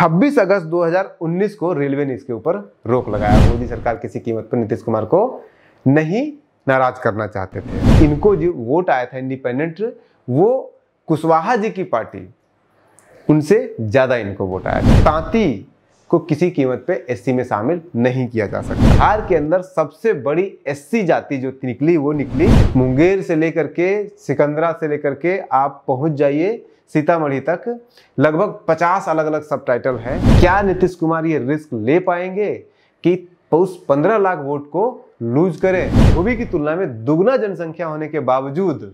26 अगस्त 2019 को रेलवे ने इसके ऊपर रोक लगाया। मोदी सरकार किसी कीमत पर नीतीश कुमार को नहीं नाराज करना चाहते थे। इनको जो वोट आया था इंडिपेंडेंट, वो कुशवाहा जी की पार्टी, उनसे ज्यादा इनको वोट आया था। तांती को किसी कीमत पे एससी में शामिल नहीं किया जा सकता। बिहार के अंदर सबसे बड़ी एससी जाति जो निकली वो निकली मुंगेर से लेकर के सिकंदरा से लेकर के आप पहुंच जाइए सीतामढ़ी तक, लगभग 50 अलग अलग सब टाइटल है। क्या नीतीश कुमार ये रिस्क ले पाएंगे कि उस 15 लाख वोट को लूज करें? धोबी की तुलना में दुगना जनसंख्या होने के बावजूद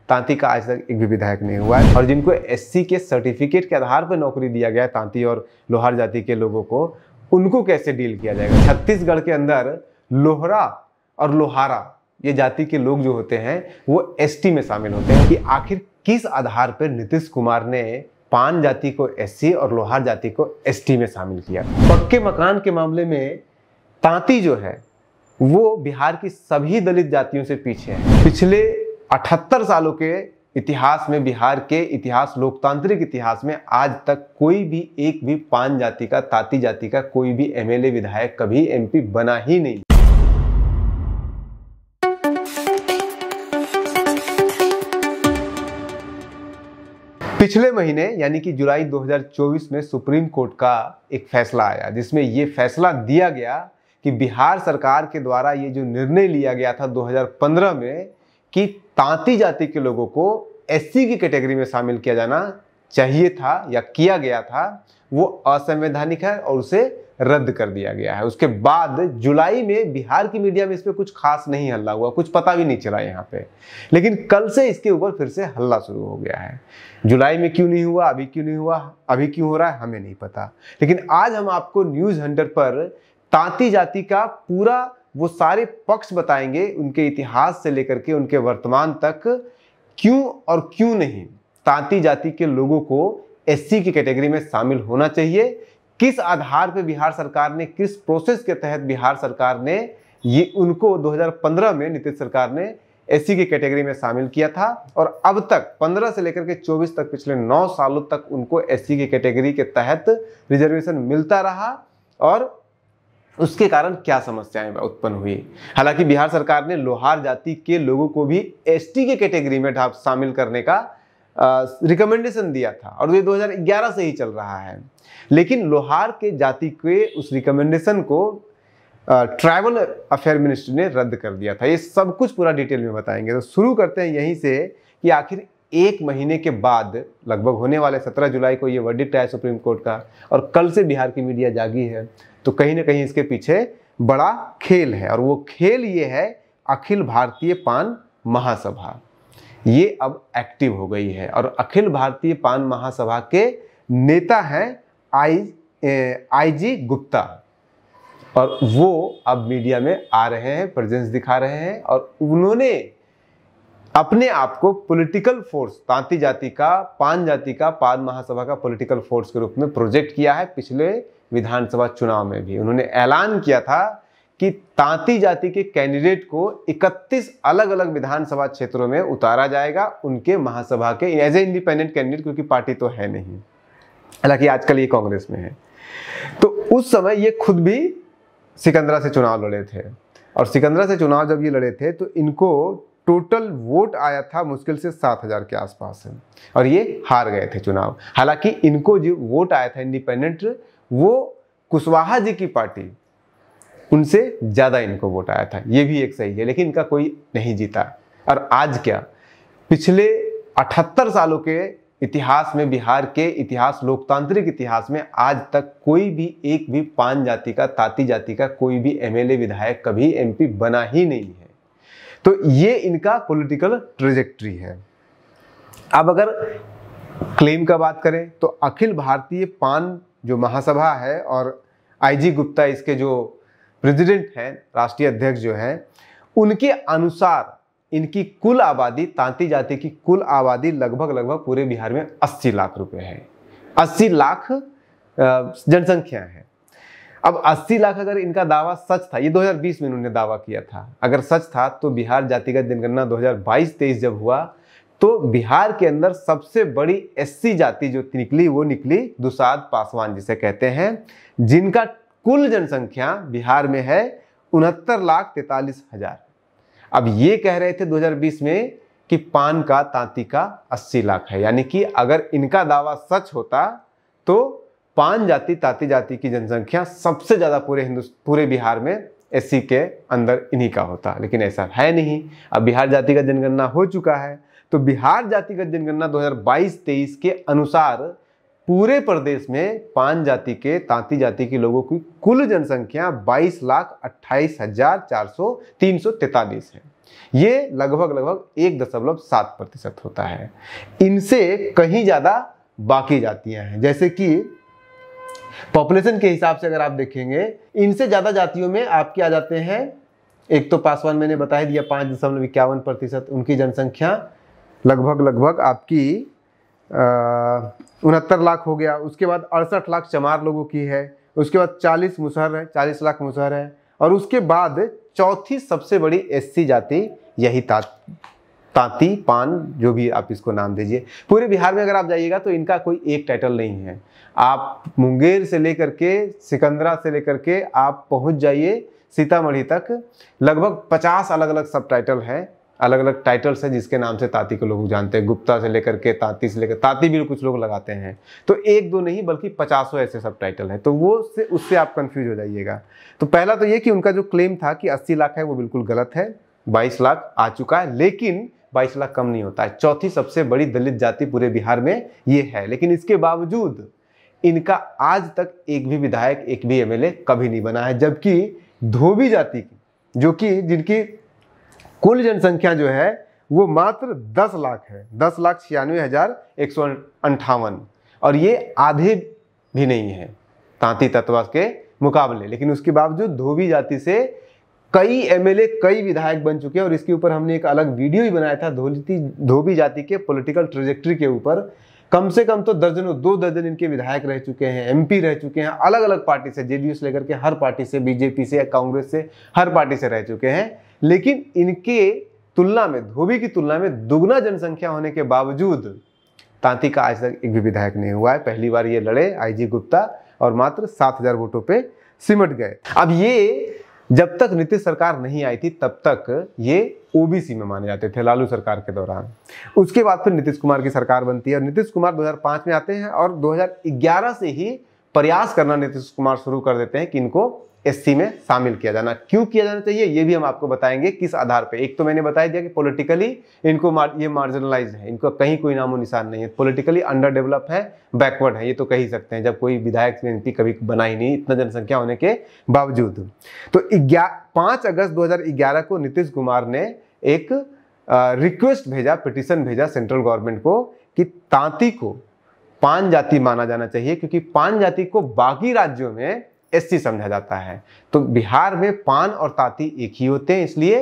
तांती का आज तक एक भी विधायक नहीं हुआ है। और जिनको एससी के सर्टिफिकेट के आधार पर नौकरी दिया गया है, तांती और लोहार जाति के लोगों को, उनको कैसे डील किया जाएगा? छत्तीसगढ़ के अंदर लोहरा और लोहारा ये जाति के लोग जो होते हैं वो एसटी में शामिल होते हैं। कि आखिर किस आधार पर नीतीश कुमार ने पान जाति को एससी और लोहार जाति को एसटी में शामिल किया? पक्के मकान के मामले में तांती जो है वो बिहार की सभी दलित जातियों से पीछे है। पिछले 78 सालों के इतिहास में, बिहार के इतिहास, लोकतांत्रिक इतिहास में आज तक कोई भी एक भी पान जाति का, तांती जाति का कोई भी एमएलए, विधायक, कभी एमपी बना ही नहीं। पिछले महीने यानी कि जुलाई 2024 में सुप्रीम कोर्ट का एक फैसला आया जिसमें यह फैसला दिया गया कि बिहार सरकार के द्वारा ये जो निर्णय लिया गया था 2015 में कि तांती जाति के लोगों को एससी की कैटेगरी में शामिल किया जाना चाहिए था या किया गया था, वो असंवैधानिक है और उसे रद्द कर दिया गया है। उसके बाद जुलाई में बिहार की मीडिया में इस पर कुछ खास नहीं हल्ला हुआ, कुछ पता भी नहीं चला यहाँ पे, लेकिन कल से इसके ऊपर फिर से हल्ला शुरू हो गया है। जुलाई में क्यों नहीं हुआ, अभी क्यों नहीं हुआ, अभी क्यों हो रहा है, हमें नहीं पता। लेकिन आज हम आपको न्यूज हंटर पर तांती जाति का पूरा वो सारे पक्ष बताएंगे, उनके इतिहास से लेकर के उनके वर्तमान तक क्यों और क्यों नहीं तांती जाति के लोगों को एससी की कैटेगरी में शामिल होना चाहिए, किस आधार पर बिहार सरकार ने, किस प्रोसेस के तहत बिहार सरकार ने ये उनको 2015 में नीतीश सरकार ने एससी की कैटेगरी में शामिल किया था और अब तक 15 से लेकर के 24 तक पिछले 9 सालों तक उनको एससी की कैटेगरी के तहत रिजर्वेशन मिलता रहा और उसके कारण क्या समस्याएं उत्पन्न हुई। हालांकि बिहार सरकार ने लोहार जाति के लोगों को भी एसटी के कैटेगरी में शामिल करने का रिकमेंडेशन दिया था और ये 2011 से ही चल रहा है, लेकिन लोहार के जाति के उस रिकमेंडेशन को ट्राइबल अफेयर मिनिस्ट्री ने रद्द कर दिया था। ये सब कुछ पूरा डिटेल में बताएंगे। तो शुरू करते हैं यहीं से कि आखिर एक महीने के बाद, लगभग होने वाले 17 जुलाई को ये वर्डिक्ट आया सुप्रीम कोर्ट का और कल से बिहार की मीडिया जागी है, तो कहीं ना कहीं इसके पीछे बड़ा खेल है और वो खेल ये है अखिल भारतीय पान महासभा। ये अब एक्टिव हो गई है और अखिल भारतीय पान महासभा के नेता हैं आईजी गुप्ता और वो अब मीडिया में आ रहे हैं, प्रेजेंस दिखा रहे हैं और उन्होंने अपने आप को पॉलिटिकल फोर्स, तांती जाति का, पान जाति का, पान महासभा का पॉलिटिकल फोर्स के रूप में प्रोजेक्ट किया है। पिछले विधानसभा चुनाव में भी उन्होंने ऐलान किया था कि तांती जाति के कैंडिडेट को 31 अलग अलग विधानसभा क्षेत्रों में उतारा जाएगा उनके महासभा के एज ए इंडिपेंडेंट कैंडिडेट, क्योंकि पार्टी तो है नहीं, हालांकि आजकल ये कांग्रेस में है। तो उस समय ये खुद भी सिकंदरा से चुनाव लड़े थे और सिकंदरा से चुनाव जब ये लड़े थे तो इनको टोटल वोट आया था मुश्किल से 7,000 के आसपास है और ये हार गए थे चुनाव। हालांकि इनको जो वोट आया था इंडिपेंडेंट, वो कुशवाहा जी की पार्टी, उनसे ज्यादा इनको वोट आया था। ये भी एक सही है, लेकिन इनका कोई नहीं जीता। और आज क्या, पिछले 78 सालों के इतिहास में, बिहार के इतिहास, लोकतांत्रिक इतिहास में आज तक कोई भी एक भी पान जाति का, तांती जाति का कोई भी एमएलए, विधायक, कभी एमपी बना ही नहीं है। तो ये इनका पॉलिटिकल ट्रेजेक्ट्री है। अब अगर क्लेम का बात करें तो अखिल भारतीय पान जो महासभा है और आईजी गुप्ता इसके जो प्रेसिडेंट हैं, राष्ट्रीय अध्यक्ष जो हैं, उनके अनुसार इनकी कुल आबादी, तांती जाति की कुल आबादी लगभग पूरे बिहार में 80 लाख रुपए है। 80 लाख जनसंख्या है। अब 80 लाख अगर इनका दावा सच था, ये 2020 में उन्होंने दावा किया था, अगर सच था तो बिहार जातिगत जनगणना 2022-23 जब हुआ तो बिहार के अंदर सबसे बड़ी एससी जाति जो निकली वो निकली दुसाध पासवान जिसे कहते हैं, जिनका कुल जनसंख्या बिहार में है 69,43,000। अब ये कह रहे थे 2020 में कि पान का तांती का 80 लाख है, यानी कि अगर इनका दावा सच होता तो पान जाति तांती जाति की जनसंख्या सबसे ज्यादा पूरे बिहार में एससी के अंदर इन्हीं का होता, लेकिन ऐसा है नहीं। अब बिहार जातिगत जनगणना हो चुका है, तो बिहार जातिगत जनगणना 2022-23 के अनुसार पूरे प्रदेश में पान जाति के तांती जाति के लोगों की कुल जनसंख्या 22,28,343 है। ये लगभग 1.7% होता है। इनसे कहीं ज्यादा बाकी जातियां हैं, जैसे कि पॉपुलेशन के हिसाब से अगर आप देखेंगे इनसे ज्यादा जातियों में आपके आ जाते हैं, एक तो पासवान मैंने बता दिया 5.51%, उनकी जनसंख्या लगभग आपकी 69 लाख हो गया। उसके बाद 68 लाख चमार लोगों की है, उसके बाद 40 मुसहर है, 40 लाख मुसहर है, और उसके बाद चौथी सबसे बड़ी एससी जाति यही तांती पान जो भी आप इसको नाम दीजिए। पूरे बिहार में अगर आप जाइएगा तो इनका कोई एक टाइटल नहीं है। आप मुंगेर से लेकर के सिकंदरा से लेकर के आप पहुंच जाइए सीतामढ़ी तक, लगभग 50 अलग अलग सब टाइटल हैं, अलग अलग टाइटल्स हैं जिसके नाम से तांती को लोग जानते हैं। गुप्ता से लेकर के तांती से लेकर तांती भी कुछ लोग लगाते हैं, तो एक दो नहीं बल्कि 50 ऐसे सब टाइटल है, तो वो उससे आप कंफ्यूज हो जाइएगा। तो पहला तो ये कि उनका जो क्लेम था कि 80 लाख है वो बिल्कुल गलत है, 22 लाख आ चुका है, लेकिन 22 लाख कम नहीं होता है। चौथी सबसे बड़ी दलित जाति पूरे बिहार में ये है, लेकिन इसके बावजूद इनका आज तक एक भी विधायक एक भी एमएलए कभी नहीं बना है। जबकि धोबी जाति की जो कि जिनकी कुल जनसंख्या जो है वो मात्र 10 लाख है, 10,96,158, और ये आधे भी नहीं है तांती तत्वा के मुकाबले, लेकिन उसके बावजूद धोबी जाति से कई एमएलए कई विधायक बन चुके हैं। और इसके ऊपर हमने एक अलग वीडियो ही बनाया था धोबी जाति के पॉलिटिकल ट्रेजेक्ट्री के ऊपर। कम से कम तो 2 दर्जन इनके विधायक रह चुके हैं, एमपी रह चुके हैं, अलग अलग पार्टी से, जेडीयू से लेकर के हर पार्टी से, बीजेपी से, कांग्रेस से, हर पार्टी से रह चुके हैं। लेकिन इनके तुलना में, धोबी की तुलना में दुगना जनसंख्या होने के बावजूद तांती का आज तक एक भी विधायक नहीं हुआ है। पहली बार ये लड़े आईजी गुप्ता और मात्र 7,000 वोटों पे सिमट गए। अब ये जब तक नीतीश सरकार नहीं आई थी तब तक ये ओबीसी में माने जाते थे लालू सरकार के दौरान। उसके बाद फिर नीतीश कुमार की सरकार बनती है और नीतीश कुमार 2005 में आते हैं और 2011 से ही प्रयास करना नीतीश कुमार शुरू कर देते हैं कि इनको एससी में शामिल किया जाना। क्यों किया जाना चाहिए ये भी हम आपको बताएंगे, किस आधार पे। एक तो मैंने बता दिया कि पॉलिटिकली इनको ये मार्जिनलाइज्ड है, इनको कहीं कोई नामो निशान नहीं है, पॉलिटिकली अंडर डेवलप है, बैकवर्ड है, ये तो कह ही सकते हैं जब कोई विधायक एमपी कभी बना ही नहीं इतना जनसंख्या होने के बावजूद। तो 5 अगस्त 2011 को नीतीश कुमार ने एक रिक्वेस्ट भेजा, पिटीशन भेजा सेंट्रल गवर्नमेंट को कि तांती को पान जाति माना जाना चाहिए, क्योंकि पान जाति को बाकी राज्यों में एससी समझा जाता है। तो बिहार में पान और तांती एक ही होते हैं, इसलिए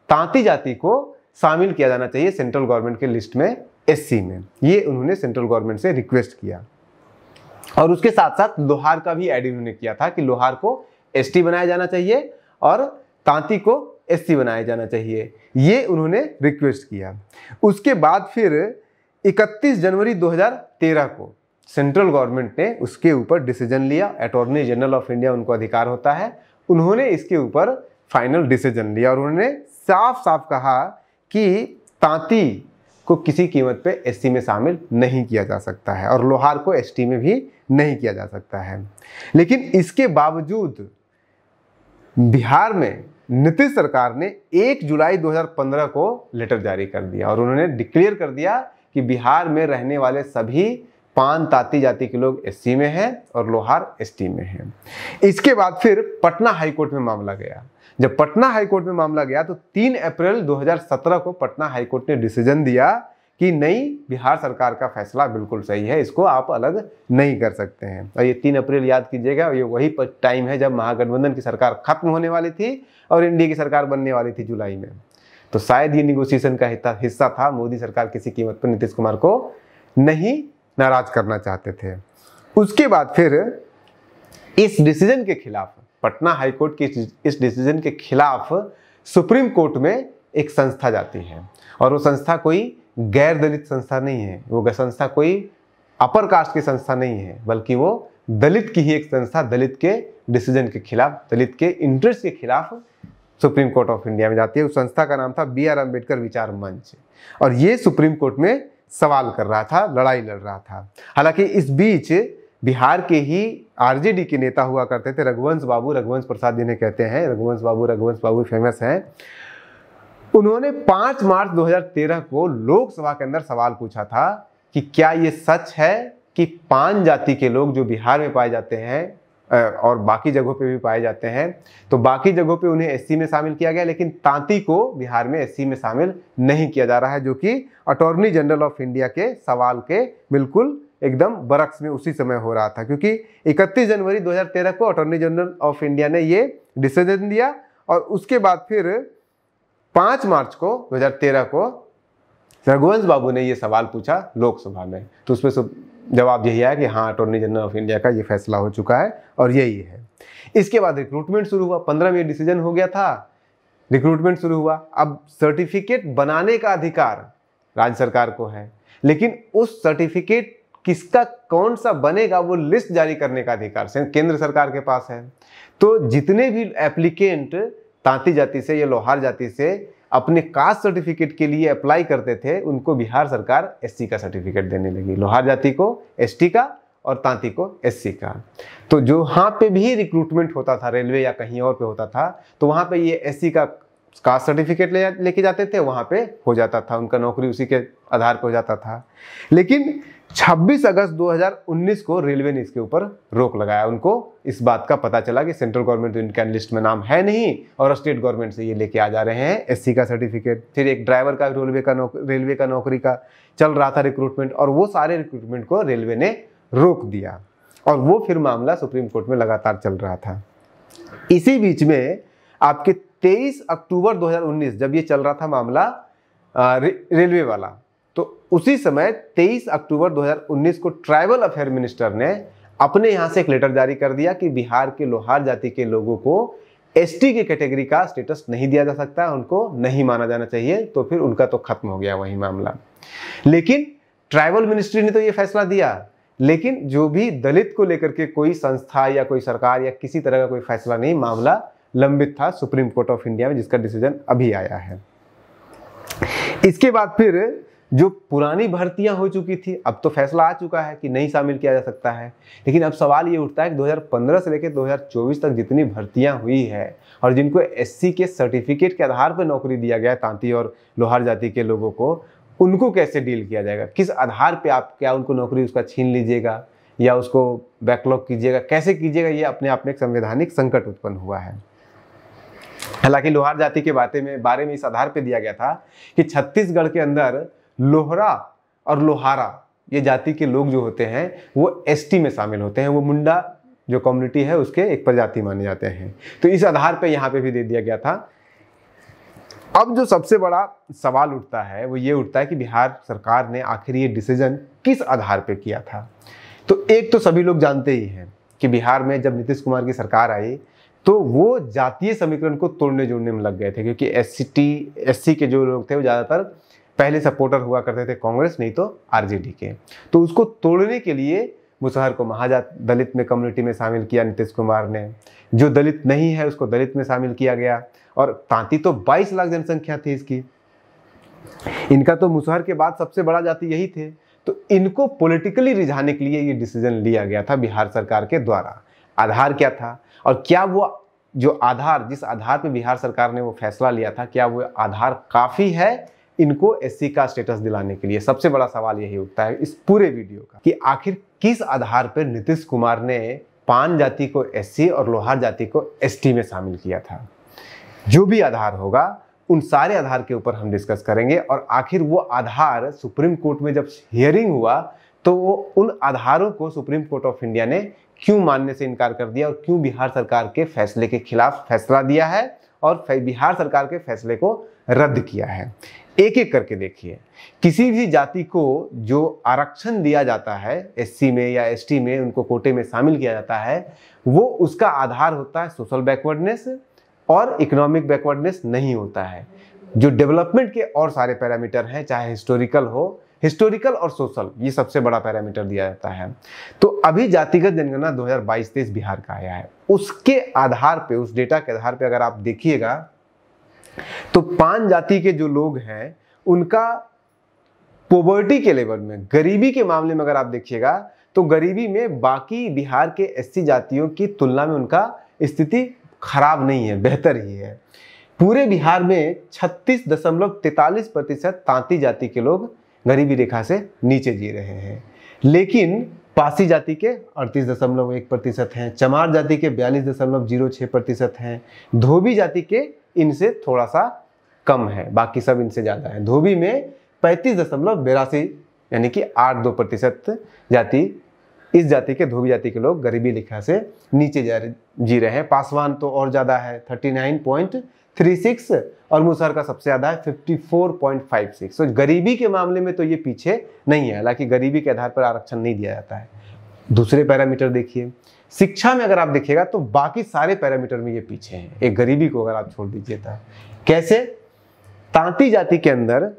तांती जाति को शामिल किया जाना चाहिए सेंट्रल गवर्नमेंट के लिस्ट में, एससी में। ये उन्होंने सेंट्रल गवर्नमेंट से रिक्वेस्ट किया। और उसके साथ साथ लोहार का भी ऐड इन्होंने किया था कि लोहार को एसटी बनाया जाना चाहिए और तांती को एससी बनाया जाना चाहिए, ये उन्होंने रिक्वेस्ट किया। उसके बाद फिर 31 जनवरी 2013 को सेंट्रल गवर्नमेंट ने उसके ऊपर डिसीजन लिया। अटॉर्नी जनरल ऑफ इंडिया उनको अधिकार होता है, उन्होंने इसके ऊपर फाइनल डिसीजन लिया और उन्होंने साफ साफ कहा कि तांती को किसी कीमत पे एससी में शामिल नहीं किया जा सकता है और लोहार को एसटी में भी नहीं किया जा सकता है। लेकिन इसके बावजूद बिहार में नीतीश सरकार ने 1 जुलाई 2015 को लेटर जारी कर दिया और उन्होंने डिक्लेयर कर दिया कि बिहार में रहने वाले सभी पान तांती जाति के लोग एससी में हैं और लोहार एसटी में हैं। इसके बाद फिर पटना हाईकोर्ट में मामला गया। जब पटना हाईकोर्ट में मामला गया तो 3 अप्रैल 2017 को पटना हाईकोर्ट ने डिसीजन दिया कि नहीं, बिहार सरकार का फैसला बिल्कुल सही है, इसको आप अलग नहीं कर सकते हैं। और ये 3 अप्रैल याद कीजिएगा, ये वही टाइम है जब महागठबंधन की सरकार खत्म होने वाली थी और एनडीए की सरकार बनने वाली थी जुलाई में। तो शायद ये निगोशिएशन का हिस्सा था। मोदी सरकार किसी कीमत पर नीतीश कुमार को नहीं नाराज करना चाहते थे। उसके बाद फिर इस डिसीजन के खिलाफ, पटना हाईकोर्ट के इस डिसीजन के खिलाफ सुप्रीम कोर्ट में एक संस्था जाती है और वो संस्था कोई गैर दलित संस्था नहीं है, वो संस्था कोई अपर कास्ट की संस्था नहीं है, बल्कि वो दलित की ही एक संस्था, दलित के डिसीजन के खिलाफ, दलित के इंटरेस्ट के खिलाफ सुप्रीम कोर्ट ऑफ इंडिया में जाती है। उस संस्था का नाम था BR अम्बेडकर विचार मंच, और ये सुप्रीम कोर्ट में सवाल कर रहा था, लड़ाई लड़ रहा था। हालांकि इस बीच बिहार के ही RJD के नेता हुआ करते थे रघुवंश बाबू, रघुवंश प्रसाद जिन्हें कहते हैं, रघुवंश बाबू फेमस हैं। उन्होंने 5 मार्च 2013 को लोकसभा के अंदर सवाल पूछा था कि क्या ये सच है कि 5 जाति के लोग जो बिहार में पाए जाते हैं और बाकी जगहों पे भी पाए जाते हैं, तो बाकी जगहों पे उन्हें SC में शामिल किया गया, लेकिन तांती को बिहार में SC में शामिल नहीं किया जा रहा है, जो कि अटॉर्नी जनरल ऑफ इंडिया के सवाल के बिल्कुल एकदम बरक्स में उसी समय हो रहा था, क्योंकि 31 जनवरी 2013 को अटॉर्नी जनरल ऑफ इंडिया ने ये डिसीजन दिया, और उसके बाद फिर 5 मार्च को 2013 को रघुवंश बाबू ने ये सवाल पूछा लोकसभा में। तो उसमें जवाब यही आया कि हाँ, अटॉर्नी जनरल ऑफ इंडिया का ये फैसला हो चुका है और यही है। इसके बाद रिक्रूटमेंट शुरू हुआ। 15 में डिसीजन हो गया था, रिक्रूटमेंट शुरू हुआ। अब सर्टिफिकेट बनाने का अधिकार राज्य सरकार को है, लेकिन उस सर्टिफिकेट किसका कौन सा बनेगा वो लिस्ट जारी करने का अधिकार केंद्र सरकार के पास है। तो जितने भी एप्लीकेंट तांती जाति से या लोहार जाति से अपने कास्ट सर्टिफिकेट के लिए अप्लाई करते थे, उनको बिहार सरकार SC का सर्टिफिकेट देने लगी, लोहार जाति को ST का और तांती को SC का। तो जो वहाँ पे भी रिक्रूटमेंट होता था, रेलवे या कहीं और पे होता था, तो वहाँ पे ये SC का कास्ट सर्टिफिकेट लेके जाते थे, वहाँ पे हो जाता था, उनका नौकरी उसी के आधार पर हो जाता था। लेकिन 26 अगस्त 2019 को रेलवे ने इसके ऊपर रोक लगाया। उनको इस बात का पता चला कि सेंट्रल गवर्नमेंट तो इनका लिस्ट में नाम है नहीं, और स्टेट गवर्नमेंट से ये लेके आ जा रहे हैं SC का सर्टिफिकेट। फिर एक ड्राइवर का रेलवे का नौकरी का चल रहा था रिक्रूटमेंट, और वो सारे रिक्रूटमेंट को रेलवे ने रोक दिया, और वो फिर मामला सुप्रीम कोर्ट में लगातार चल रहा था। इसी बीच में आपके 23 अक्टूबर 2019 जब ये चल रहा था मामला रेलवे वाला, तो उसी समय 23 अक्टूबर 2019 को ट्राइबल अफेयर मिनिस्टर ने अपने यहाँ से एक लेटर जारी कर दिया कि बिहार के लोहार जाति के लोगों को ST के कैटेगरी का स्टेटस नहीं दिया जा सकता, उनको नहीं माना जाना चाहिए। तो फिर उनका तो खत्म हो गया वही मामला। लेकिन ट्राइबल मिनिस्ट्री ने तो ये फैसला दिया, लेकिन जो भी दलित को लेकर के कोई संस्था या कोई सरकार या किसी तरह का कोई फैसला नहीं, मामला लंबित था सुप्रीम कोर्ट ऑफ इंडिया में, जिसका डिसीजन अभी आया है। इसके बाद फिर जो पुरानी भर्तियां हो चुकी थी, अब तो फैसला आ चुका है कि नहीं शामिल किया जा सकता है, लेकिन अब सवाल ये उठता है कि 2015 से लेकर 2024 तक जितनी भर्तियां हुई है और जिनको SC के सर्टिफिकेट के आधार पर नौकरी दिया गया है, तांती और लोहार जाति के लोगों को, उनको कैसे डील किया जाएगा? किस आधार पर आप क्या उनको नौकरी उसका छीन लीजिएगा या उसको बैकलॉग कीजिएगा, कैसे कीजिएगा? ये अपने आप में एक संवैधानिक संकट उत्पन्न हुआ है। हालांकि लोहार जाति के बारे में इस आधार पर दिया गया था कि छत्तीसगढ़ के अंदर लोहरा और लोहारा ये जाति के लोग जो होते हैं वो ST में शामिल होते हैं, वो मुंडा जो कम्युनिटी है उसके एक प्रजाति माने जाते हैं। तो इस आधार पे यहाँ पे भी दे दिया गया था। अब जो सबसे बड़ा सवाल उठता है वो ये उठता है कि बिहार सरकार ने आखिर ये डिसीजन किस आधार पे किया था। तो एक तो सभी लोग जानते ही हैं कि बिहार में जब नीतीश कुमार की सरकार आई तो वो जातीय समीकरण को तोड़ने जोड़ने में लग गए थे, क्योंकि SC के जो लोग थे वो ज़्यादातर पहले सपोर्टर हुआ करते थे कांग्रेस, नहीं तो RJD के। तो उसको तोड़ने के लिए मुसहर को दलित में कम्युनिटी में शामिल किया नीतीश कुमार ने, जो दलित नहीं है उसको दलित में शामिल किया गया, और तांती तो 22 लाख जनसंख्या थी इसकी, इनका तो मुसहर के बाद सबसे बड़ा जाति यही थे। तो इनको पॉलिटिकली रिझाने के लिए ये डिसीजन लिया गया था बिहार सरकार के द्वारा। आधार क्या था, और क्या वो जो आधार, जिस आधार पे बिहार सरकार ने वो फैसला लिया था, क्या वो आधार काफ़ी है इनको SC का स्टेटस दिलाने के लिए? सबसे बड़ा सवाल यही उठता है इस पूरे वीडियो का कि आखिर किस आधार पर नीतीश कुमार ने 5 जाति को SC और लोहार जाति को ST में शामिल किया था। जो भी आधार होगा उन सारे आधार के ऊपर हम डिस्कस करेंगे, और आखिर वो आधार सुप्रीम कोर्ट में जब हियरिंग हुआ तो वो उन आधारों को सुप्रीम कोर्ट ऑफ इंडिया ने क्यों मानने से इनकार कर दिया, और क्यों बिहार सरकार के फैसले के खिलाफ फैसला दिया है और बिहार सरकार के फैसले को रद्द किया है। एक एक करके देखिए। किसी भी जाति को जो आरक्षण दिया जाता है SC में या ST में, उनको कोटे में शामिल किया जाता है, वो उसका आधार होता है सोशल बैकवर्डनेस और इकोनॉमिक बैकवर्डनेस नहीं होता है। जो डेवलपमेंट के और सारे पैरामीटर हैं, चाहे हिस्टोरिकल और सोशल, ये सबसे बड़ा पैरामीटर दिया जाता है। तो अभी जातिगत जनगणना 2022-23 बिहार का आया है, उसके आधार पे, उस डेटा के आधार पे अगर आप देखिएगा तो 5 जाति के जो लोग हैं उनका पॉवर्टी के लेवल में, गरीबी के मामले में अगर आप देखिएगा तो गरीबी में बाकी बिहार के एससी जातियों की तुलना में उनका स्थिति खराब नहीं है, बेहतर ही है। पूरे बिहार में 36.43% तांती जाति के लोग गरीबी रेखा से नीचे जी रहे हैं, लेकिन पासी जाति के 38.1% हैं, चमार जाति के 42.06% हैं, धोबी जाति के इनसे थोड़ा सा कम है, बाकी सब इनसे ज़्यादा है। धोबी में 35.82 यानी कि 82% जाति, इस जाति के, धोबी जाति के लोग गरीबी रेखा से नीचे जी रहे हैं। पासवान तो और ज़्यादा है 39.36 और मुसहर का सबसे ज़्यादा है 54.56। तो गरीबी के मामले में तो ये पीछे नहीं है, हालांकि गरीबी के आधार पर आरक्षण नहीं दिया जाता है। दूसरे पैरामीटर देखिए, शिक्षा में अगर आप देखिएगा तो बाकी सारे पैरामीटर में ये पीछे हैं, एक गरीबी को अगर आप छोड़ दीजिए तो। कैसे? तांती जाति के अंदर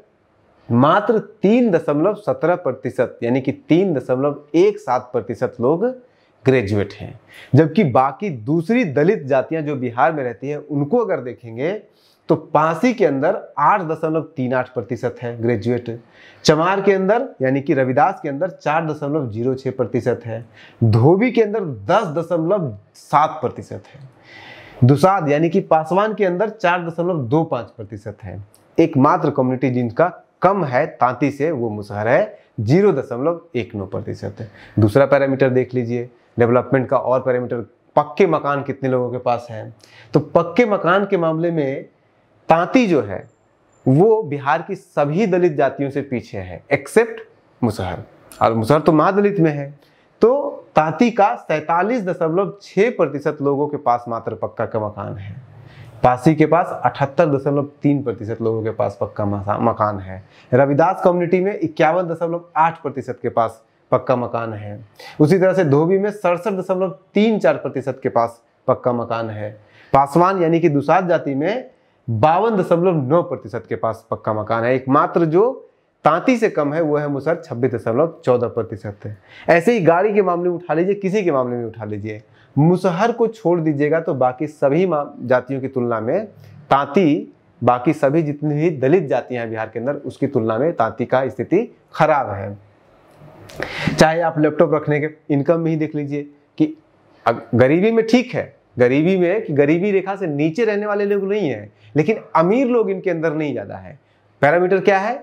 मात्र 3.17% यानी कि 3.17% लोग ग्रेजुएट हैं, जबकि बाकी दूसरी दलित जातियां जो बिहार में रहती हैं उनको अगर देखेंगे तो पासी के अंदर 8.38% है ग्रेजुएट, चमार के अंदर यानी कि रविदास के अंदर 4.06% है, धोबी के अंदर 10.7% है, दुसाध यानी कि पासवान के अंदर 4.25% है। एकमात्र कम्युनिटी जिनका कम है तांती से वो मुसहर है, 0.19% है। दूसरा पैरामीटर देख लीजिए, डेवलपमेंट का और पैरामीटर, पक्के मकान कितने लोगों के पास है। तो पक्के मकान के मामले में तांती जो है वो बिहार की सभी दलित जातियों से पीछे है एक्सेप्ट मुसहर, और मुसहर तो महादलित में है। तो तांती का 47.6% लोगों के पास मात्र पक्का का मकान है, पासी के पास 78.3% लोगों के पास पक्का मकान है, रविदास कम्युनिटी में 51.8% के पास पक्का मकान है, उसी तरह से धोबी में 67.34% के पास पक्का मकान है, पासवान यानी कि दुसाध जाति में 52.9% के पास पक्का मकान है। एकमात्र जो तांती से कम है वो है मुसहर, 26.14% है। ऐसे ही गाड़ी के मामले में उठा लीजिए, किसी के मामले में उठा लीजिए, मुसहर को छोड़ दीजिएगा तो बाकी सभी जातियों की तुलना में तांती, बाकी सभी जितनी भी दलित जातियां हैं बिहार के अंदर उसकी तुलना में तांती का स्थिति खराब है। चाहे आप लैपटॉप रखने के इनकम में ही देख लीजिए कि गरीबी में ठीक है, गरीबी में कि गरीबी रेखा से नीचे रहने वाले लोग नहीं है, लेकिन अमीर लोग इनके अंदर नहीं ज्यादा है। पैरामीटर क्या है?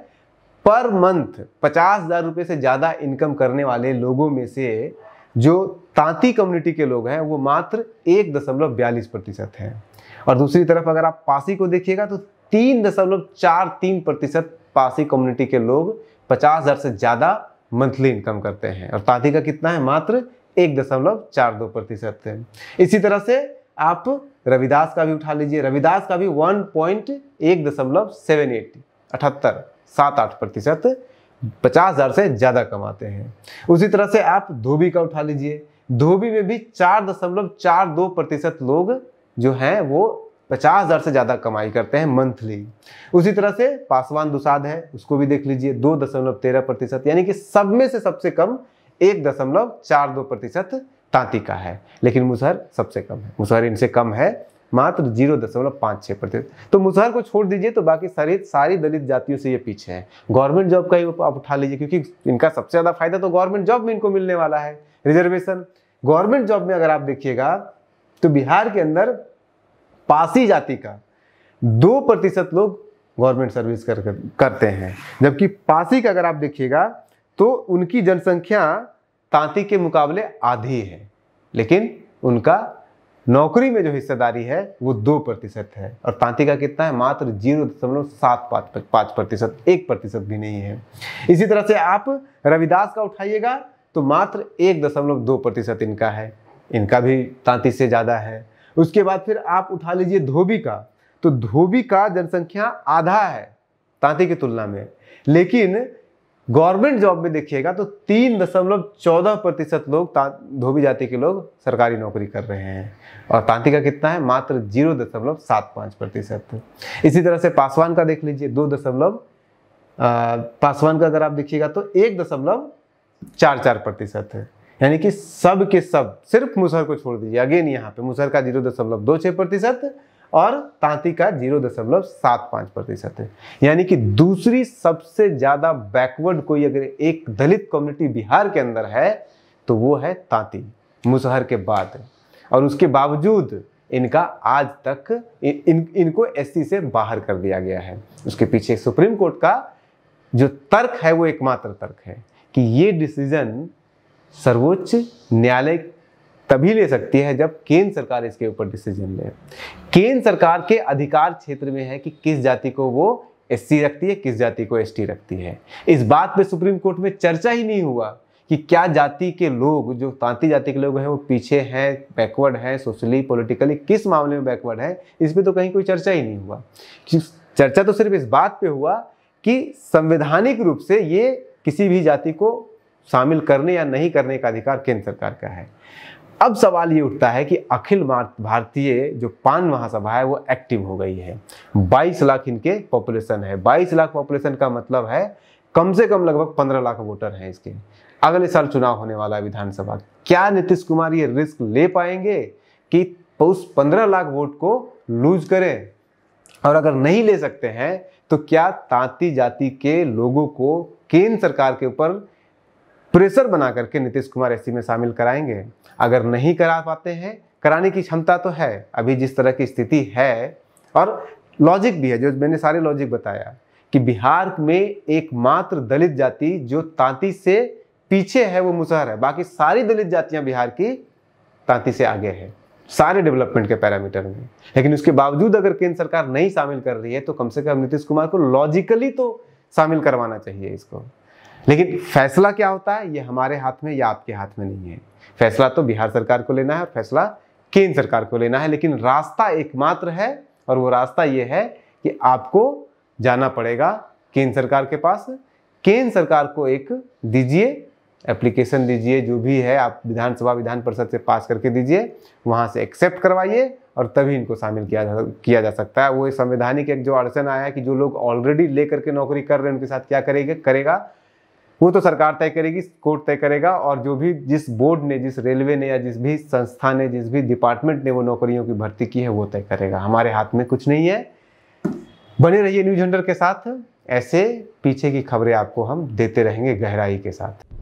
पर मंथ 50,000 रुपए से ज्यादा इनकम करने वाले लोगों में से जो तांती कम्युनिटी के लोग हैं वो मात्र 1.42% है। और दूसरी तरफ अगर आप पासी को देखिएगा तो 3.43% पासी कम्युनिटी के लोग 50,000 से ज्यादा मंथली इनकम करते हैं, और तांती का कितना है? मात्र 1.42% है। इसी तरह से आप रविदास का भी उठा लीजिए, रविदास का भी 1.78% 50,000 से ज्यादा कमाते हैं। उसी तरह से आप धोबी का उठा लीजिए, धोबी में भी 4.42% लोग जो हैं वो 50,000 से ज्यादा कमाई करते हैं मंथली। उसी तरह से पासवान दुसाध है, उसको भी देख लीजिए 2.13%, यानी कि सब में से सबसे कम 1.42% तांती का है, लेकिन मुसहर सबसे कम है, मुसहर इनसे कम है मात्र 0.56%। तो मुसहर को छोड़ दीजिए तो बाकी सारी दलित जातियों से ये पीछे है। गवर्नमेंट जॉब का ही आप उठा लीजिए, क्योंकि इनका सबसे ज्यादा फायदा तो गवर्नमेंट जॉब में इनको मिलने वाला है, रिजर्वेशन। गवर्नमेंट जॉब में अगर आप देखिएगा तो बिहार के अंदर पासी जाति का 2% लोग गवर्नमेंट सर्विस करते हैं, जबकि पासी का अगर आप देखिएगा तो उनकी जनसंख्या तांती के मुकाबले आधी है, लेकिन उनका नौकरी में जो हिस्सेदारी है वो 2% है, और तांती का कितना है? मात्र 0.75%, 1% भी नहीं है। इसी तरह से आप रविदास का उठाइएगा तो मात्र 1.2% इनका है, इनका भी तांती से ज्यादा है। उसके बाद फिर आप उठा लीजिए धोबी का, तो धोबी का जनसंख्या आधा है तांती की तुलना में, लेकिन गवर्नमेंट जॉब में देखिएगा तो 3.14% लोग धोबी जाति के लोग सरकारी नौकरी कर रहे हैं और तांती का कितना है, मात्र 0.75%। इसी तरह से पासवान का देख लीजिए, पासवान का अगर आप देखिएगा तो 1.44% है। यानी कि सब के सब, सिर्फ मुसहर को छोड़ दीजिए, अगेन यहाँ पे मुसहर का 0.26% और तांती का 0.75% है। यानी कि दूसरी सबसे ज्यादा बैकवर्ड कोई अगर एक दलित कम्युनिटी बिहार के अंदर है तो वो है तांती, मुसहर के बाद। और उसके बावजूद इनका आज तक इनको एससी से बाहर कर दिया गया है। उसके पीछे सुप्रीम कोर्ट का जो तर्क है वो एकमात्र तर्क है कि ये डिसीजन सर्वोच्च न्यायालय तभी ले सकती है जब केंद्र सरकार इसके ऊपर डिसीजन ले। केंद्र सरकार के अधिकार क्षेत्र में है कि किस जाति को वो एससी रखती है, किस जाति को एसटी रखती है। इस बात पे सुप्रीम कोर्ट में चर्चा ही नहीं हुआ कि क्या जाति के लोग, जो तांती जाति के लोग हैं, वो पीछे हैं, बैकवर्ड हैं, सोशली पॉलिटिकली किस मामले में बैकवर्ड है, इस पर तो कहीं कोई चर्चा ही नहीं हुआ। चर्चा तो सिर्फ इस बात पे हुआ कि संवैधानिक रूप से ये किसी भी जाति को शामिल करने या नहीं करने का अधिकार केंद्र सरकार का है। अब सवाल ये उठता है कि अखिल भारतीय जो पान महासभा है वो एक्टिव हो गई है। 22 लाख इनके पॉपुलेशन है। 22 लाख पॉपुलेशन का मतलब है कम से कम लगभग 15 लाख वोटर हैं इसके। अगले साल चुनाव होने वाला है विधानसभा। क्या नीतीश कुमार ये रिस्क ले पाएंगे कि उस 15 लाख वोट को लूज करें? और अगर नहीं ले सकते हैं तो क्या तांती जाति के लोगों को केंद्र सरकार के ऊपर प्रेशर बना करके नीतीश कुमार एससी में शामिल कराएंगे? अगर नहीं करा पाते हैं, कराने की क्षमता तो है अभी जिस तरह की स्थिति है, और लॉजिक भी है जो मैंने सारे लॉजिक बताया कि बिहार में एकमात्र दलित जाति जो तांती से पीछे है वो मुसहर है। बाकी सारी दलित जातियां बिहार की तांती से आगे है सारे डेवलपमेंट के पैरामीटर में। लेकिन उसके बावजूद अगर केंद्र सरकार नहीं शामिल कर रही है तो कम से कम नीतीश कुमार को लॉजिकली तो शामिल करवाना चाहिए इसको। लेकिन फैसला क्या होता है ये हमारे हाथ में या आपके हाथ में नहीं है। फैसला तो बिहार सरकार को लेना है और फैसला केंद्र सरकार को लेना है। लेकिन रास्ता एकमात्र है और वो रास्ता ये है कि आपको जाना पड़ेगा केंद्र सरकार के पास। केंद्र सरकार को एक दीजिए, एप्लीकेशन दीजिए, जो भी है आप विधानसभा विधान परिषद से पास करके दीजिए, वहाँ से एक्सेप्ट करवाइए और तभी इनको शामिल किया जा सकता है। वो संवैधानिक एक जो अड़चन आया है कि जो लोग ऑलरेडी लेकर के नौकरी कर रहे हैं उनके साथ क्या करेगा वो तो सरकार तय करेगी, कोर्ट तय करेगा। और जो भी जिस बोर्ड ने, जिस रेलवे ने या जिस भी संस्था ने, जिस भी डिपार्टमेंट ने वो नौकरियों की भर्ती की है वो तय करेगा। हमारे हाथ में कुछ नहीं है। बने रहिए न्यूज़ हंटर के साथ, ऐसे पीछे की खबरें आपको हम देते रहेंगे गहराई के साथ।